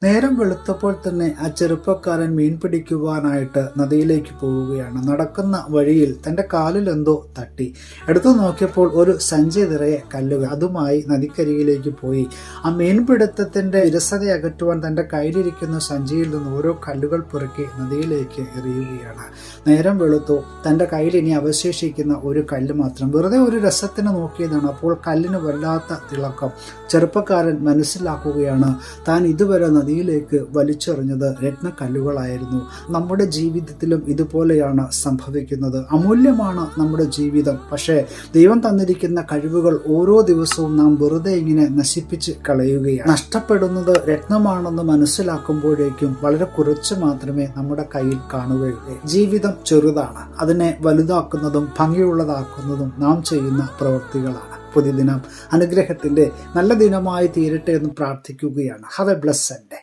നേരം വെളുത്തപ്പോൾ തന്നെ ആ ചെറുപ്പക്കാരൻ മീൻ പിടിക്കുവാനായിട്ട് നദിയിലേക്ക് പോവുകയാണ്. നടക്കുന്ന വഴിയിൽ തൻ്റെ കാലിൽ എന്തോ തട്ടി. എടുത്തു നോക്കിയപ്പോൾ ഒരു സഞ്ചി നിറയെ കല്ലുകൾ. അതുമായി നദിക്കരികിലേക്ക് പോയി ആ മീൻപിടുത്തത്തിൻ്റെ വിരസത അകറ്റുവാൻ തൻ്റെ കയ്യിലിരിക്കുന്ന സഞ്ചിയിൽ നിന്ന് ഓരോ കല്ലുകൾ പെറുക്കി നദിയിലേക്ക് എറിയുകയാണ്. നേരം വെളുത്തു. തൻ്റെ കയ്യിൽ ഇനി അവശേഷിക്കുന്ന ഒരു കല്ല് മാത്രം. വെറുതെ ഒരു രസത്തിന് നോക്കിയതാണ്. അപ്പോൾ കല്ലിന് വല്ലാത്ത തിളക്കം. ചെറുപ്പക്കാരൻ മനസ്സിലാക്കുകയാണ് താൻ ഇതുവരെ നദിയിലേക്ക് വലിച്ചെറിഞ്ഞത് രത്നക്കല്ലുകളായിരുന്നു. നമ്മുടെ ജീവിതത്തിലും ഇതുപോലെയാണ് സംഭവിക്കുന്നത്. അമൂല്യമാണ് നമ്മുടെ ജീവിതം. പക്ഷേ ദൈവം തന്നിരിക്കുന്ന കഴിവുകൾ ഓരോ ദിവസവും നാം വെറുതെ ഇങ്ങനെ നശിപ്പിച്ച് കളയുകയാണ്. നഷ്ടപ്പെടുന്നത് രത്നമാണെന്ന് മനസ്സിലാക്കുമ്പോഴേക്കും വളരെ കുറച്ച് മാത്രമേ നമ്മുടെ കയ്യിൽ കാണുകയുള്ളൂ. ജീവിതം ചെറുതാണ്. അതിനെ വലുതാക്കുന്നതും ഭംഗിയുള്ളതാക്കുന്നതും നാം ചെയ്യുന്ന പ്രവൃത്തികളാണ്. പുതിയ ദിനം അനുഗ്രഹത്തിൻ്റെ നല്ല ദിനമായി തീരട്ടെ എന്ന് പ്രാർത്ഥിക്കുകയാണ്. Have A blessed day.